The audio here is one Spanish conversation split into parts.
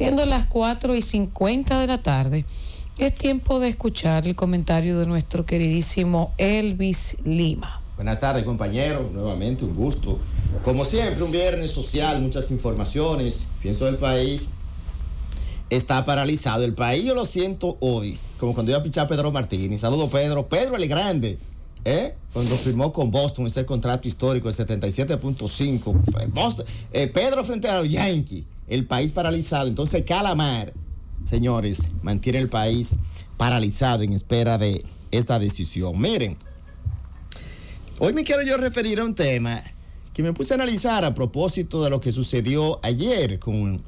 Siendo las 4:50 de la tarde, es tiempo de escuchar el comentario de nuestro queridísimo Elvis Lima. Buenas tardes, compañeros. Nuevamente un gusto. Como siempre, un viernes social, muchas informaciones. Pienso el país está paralizado. El país yo lo siento hoy, como cuando iba a pichar Pedro Martínez. Saludos, Pedro. Pedro el Grande, cuando firmó con Boston ese contrato histórico de 77.5. Pedro frente a los Yankees. El país paralizado. Entonces, Calamar, señores, mantiene el país paralizado en espera de esta decisión. Miren, hoy me quiero yo referir a un tema que me puse a analizar a propósito de lo que sucedió ayer con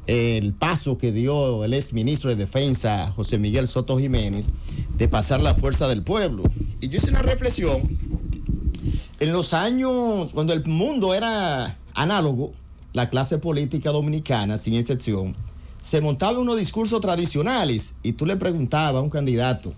el paso que dio el exministro de Defensa, José Miguel Soto Jiménez, de pasar la fuerza del pueblo. Y yo hice una reflexión. En los años, cuando el mundo era análogo, la clase política dominicana, sin excepción, se montaba unos discursos tradicionales y tú le preguntabas a un candidato,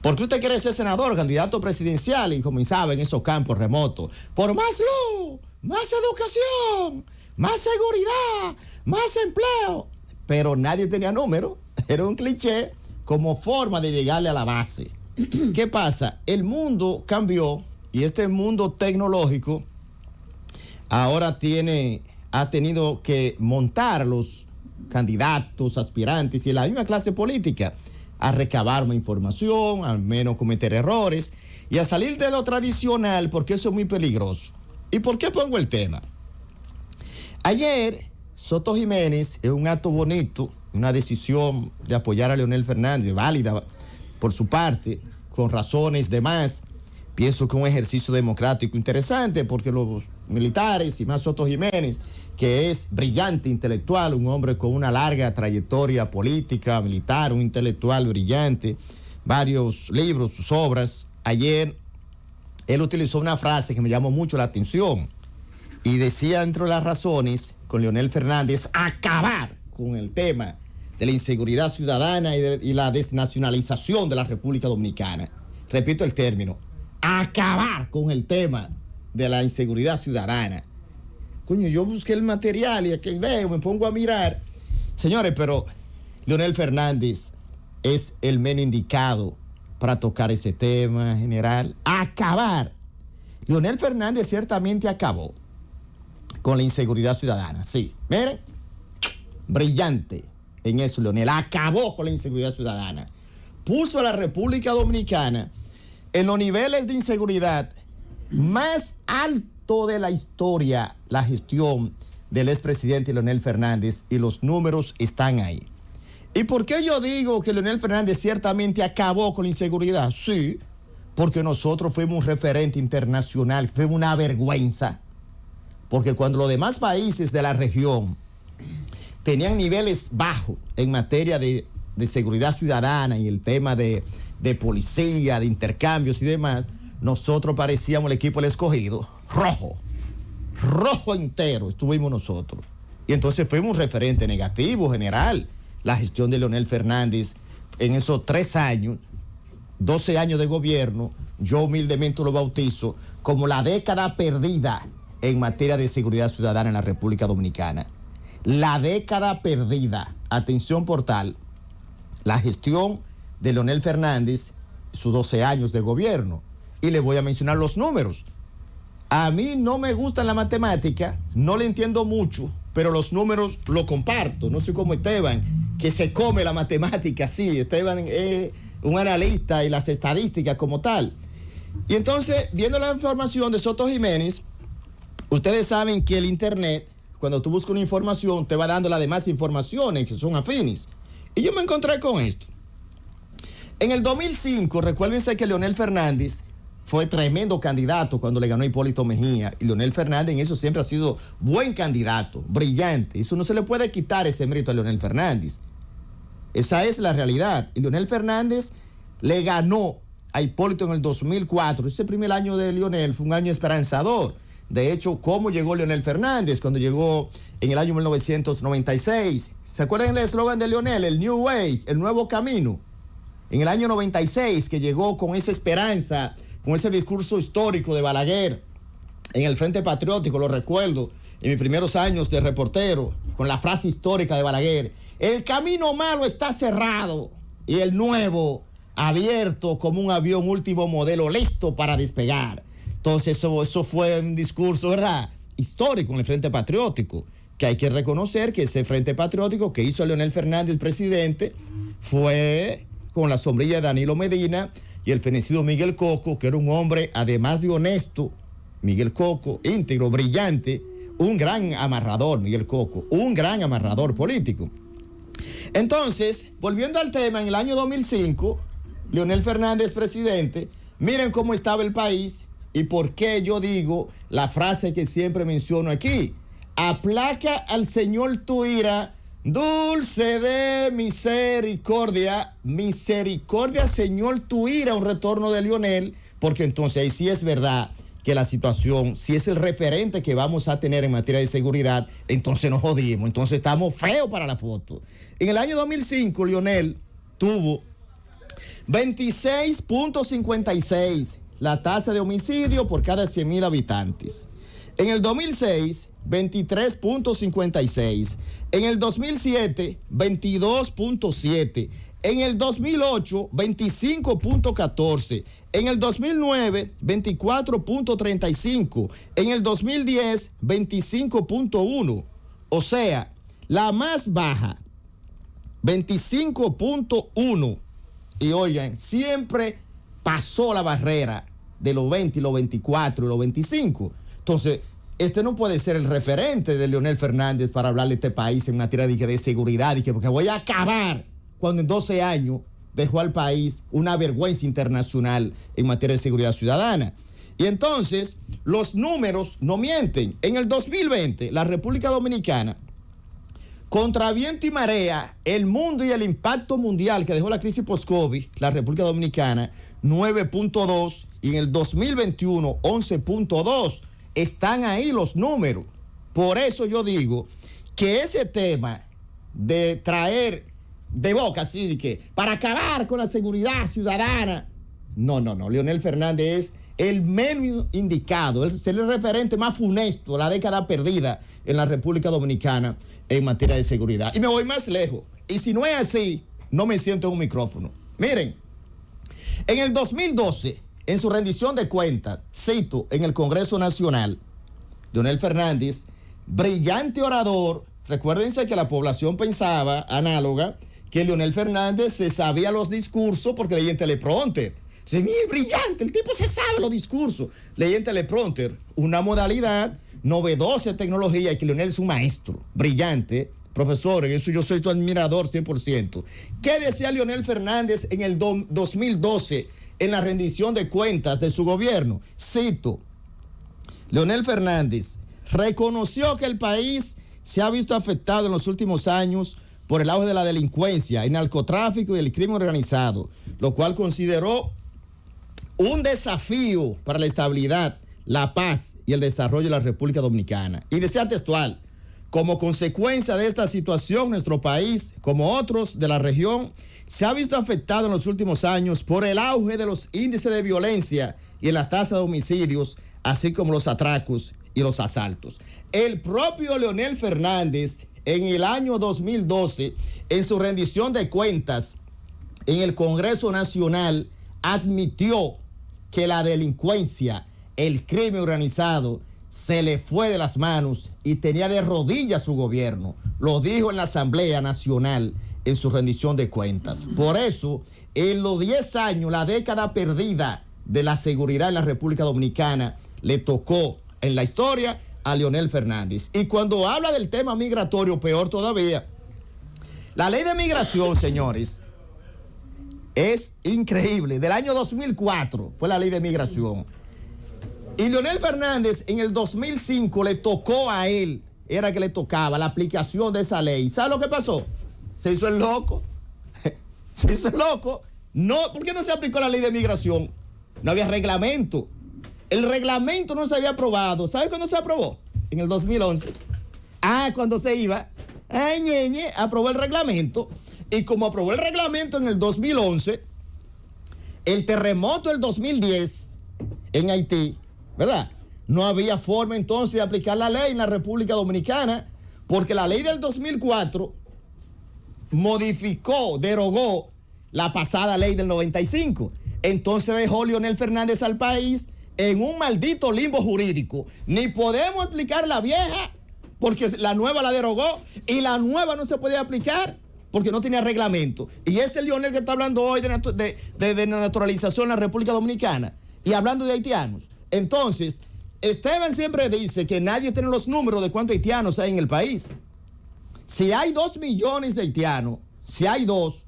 ¿por qué usted quiere ser senador, candidato presidencial? Y comenzaba en esos campos remotos, por más luz, más educación, más seguridad, más empleo. Pero nadie tenía número, era un cliché como forma de llegarle a la base. ¿Qué pasa? El mundo cambió y este mundo tecnológico ahora ha tenido que montar los candidatos, aspirantes y la misma clase política a recabar más información, al menos cometer errores y a salir de lo tradicional, porque eso es muy peligroso. ¿Y por qué pongo el tema? Ayer, Soto Jiménez, es un acto bonito, una decisión de apoyar a Leonel Fernández, válida por su parte, con razones de más. Pienso que un ejercicio democrático interesante, porque los militares, y más Soto Jiménez, que es brillante intelectual, un hombre con una larga trayectoria política, militar, un intelectual brillante, varios libros, sus obras. Ayer él utilizó una frase que me llamó mucho la atención y decía, entre las razones, con Leonel Fernández, acabar con el tema de la inseguridad ciudadana y la desnacionalización de la República Dominicana. Repito el término, acabar con el tema de la inseguridad ciudadana. Coño, yo busqué el material y aquí veo, me pongo a mirar. Señores, pero Leonel Fernández es el menos indicado para tocar ese tema general. Acabar. Leonel Fernández ciertamente acabó con la inseguridad ciudadana. Sí, miren, brillante en eso, Leonel. Acabó con la inseguridad ciudadana. Puso a la República Dominicana en los niveles de inseguridad más alto de la historia, la gestión del expresidente Leonel Fernández, y los números están ahí. ¿Y por qué yo digo que Leonel Fernández ciertamente acabó con la inseguridad? Sí, porque nosotros fuimos un referente internacional, fue una vergüenza. Porque cuando los demás países de la región tenían niveles bajos en materia de seguridad ciudadana y el tema de policía, de intercambios y demás, nosotros parecíamos el equipo del Escogido, rojo entero estuvimos nosotros. Y entonces fuimos un referente negativo general. La gestión de Leonel Fernández en esos 3 años, 12 años de gobierno, yo humildemente lo bautizo como la década perdida en materia de seguridad ciudadana en la República Dominicana. La década perdida. Atención, portal, la gestión de Leonel Fernández, sus 12 años de gobierno. Y le voy a mencionar los números. A mí no me gusta la matemática, no le entiendo mucho, pero los números lo comparto. No soy como Esteban, que se come la matemática. Sí, Esteban es un analista y las estadísticas como tal. Y entonces, viendo la información de Soto Jiménez, ustedes saben que el internet, cuando tú buscas una información, te va dando las demás informaciones que son afines. Y yo me encontré con esto. En el 2005, recuérdense que Leonel Fernández fue tremendo candidato cuando le ganó a Hipólito Mejía. Y Leonel Fernández en eso siempre ha sido buen candidato, brillante. Eso no se le puede quitar ese mérito a Leonel Fernández. Esa es la realidad. Y Leonel Fernández le ganó a Hipólito en el 2004. Ese primer año de Leonel fue un año esperanzador. De hecho, ¿cómo llegó Leonel Fernández? Cuando llegó en el año 1996. ¿Se acuerdan el eslogan de Leonel? El New Way, el nuevo camino. En el año 96, que llegó con esa esperanza, con ese discurso histórico de Balaguer en el Frente Patriótico, lo recuerdo, en mis primeros años de reportero, con la frase histórica de Balaguer: el camino malo está cerrado y el nuevo abierto como un avión último modelo listo para despegar. Entonces eso fue un discurso, ¿verdad?, histórico en el Frente Patriótico, que hay que reconocer que ese Frente Patriótico que hizo Leonel Fernández presidente fue con la sombrilla de Danilo Medina y el fenecido Miguel Coco, que era un hombre, además de honesto, Miguel Coco, íntegro, brillante, un gran amarrador, Miguel Coco, un gran amarrador político. Entonces, volviendo al tema, en el año 2005, Leonel Fernández presidente, miren cómo estaba el país y por qué yo digo la frase que siempre menciono aquí: aplaca al Señor tu ira, dulce de misericordia, misericordia Señor tu ira, un retorno de Leonel, porque entonces ahí sí es verdad que la situación, si es el referente que vamos a tener en materia de seguridad, entonces nos jodimos, entonces estamos feos para la foto. En el año 2005, Leonel tuvo 26.56 la tasa de homicidio por cada 100,000 habitantes. En el 2006, 23.56. En el 2007, 22.7. En el 2008, 25.14. En el 2009, 24.35. En el 2010, 25.1. O sea, la más baja, 25.1. Y oigan, siempre pasó la barrera de los 20 y los 24 y los 25. Entonces, este no puede ser el referente de Leonel Fernández para hablarle a este país en materia de seguridad y que porque voy a acabar cuando en 12 años dejó al país una vergüenza internacional en materia de seguridad ciudadana. Y entonces, los números no mienten. En el 2020, la República Dominicana, contra viento y marea, el mundo y el impacto mundial que dejó la crisis post-COVID, la República Dominicana, 9.2, y en el 2021, 11.2. Están ahí los números. Por eso yo digo que ese tema de traer de boca así, de que para acabar con la seguridad ciudadana, no. Leonel Fernández es el menos indicado, es el referente más funesto de la década perdida en la República Dominicana en materia de seguridad. Y me voy más lejos. Y si no es así, no me siento en un micrófono. Miren, en el 2012, en su rendición de cuentas, cito, en el Congreso Nacional, Leonel Fernández, brillante orador, recuérdense que la población pensaba, análoga, que Leonel Fernández se sabía los discursos porque leía en teleprompter. Se ve brillante, el tipo se sabe los discursos. Leía en teleprompter, una modalidad novedosa de tecnología, y que Leonel es un maestro, brillante, profesor, en eso yo soy tu admirador 100%. ¿Qué decía Leonel Fernández en el 2012 en la rendición de cuentas de su gobierno? Cito, Leonel Fernández reconoció que el país se ha visto afectado en los últimos años por el auge de la delincuencia, el narcotráfico y el crimen organizado, lo cual consideró un desafío para la estabilidad, la paz y el desarrollo de la República Dominicana. Y decía textual, como consecuencia de esta situación, nuestro país, como otros de la región, se ha visto afectado en los últimos años por el auge de los índices de violencia y en la tasa de homicidios, así como los atracos y los asaltos. El propio Leonel Fernández, en el año 2012, en su rendición de cuentas en el Congreso Nacional, admitió que la delincuencia, el crimen organizado, se le fue de las manos y tenía de rodillas su gobierno. Lo dijo en la Asamblea Nacional en su rendición de cuentas. Por eso, en los 10 años, la década perdida de la seguridad en la República Dominicana, le tocó en la historia a Leonel Fernández. Y cuando habla del tema migratorio, peor todavía. La ley de migración, señores, es increíble. Del año 2004 fue la ley de migración. Y Leonel Fernández en el 2005 le tocó a él, era que le tocaba la aplicación de esa ley. ¿Sabe lo que pasó? Se hizo el loco. Se hizo el loco. No, ¿por qué no se aplicó la ley de migración? No había reglamento. El reglamento no se había aprobado. ¿Sabe cuándo se aprobó? En el 2011. Cuando se iba. Aprobó el reglamento. Y como aprobó el reglamento en el 2011, el terremoto del 2010 en Haití, ¿verdad? No había forma entonces de aplicar la ley en la República Dominicana porque la ley del 2004 modificó, derogó la pasada ley del 95. Entonces dejó Leonel Fernández al país en un maldito limbo jurídico. Ni podemos aplicar la vieja porque la nueva la derogó y la nueva no se podía aplicar porque no tenía reglamento. Y ese Leonel que está hablando hoy de naturalización en la República Dominicana y hablando de haitianos. Entonces, Esteban siempre dice que nadie tiene los números de cuántos haitianos hay en el país. Si hay 2 millones de haitianos, si hay 2,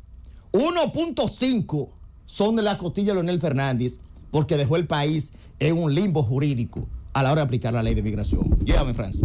1.5 son de la costilla de Leonel Fernández porque dejó el país en un limbo jurídico a la hora de aplicar la ley de migración. Llévame, Francis.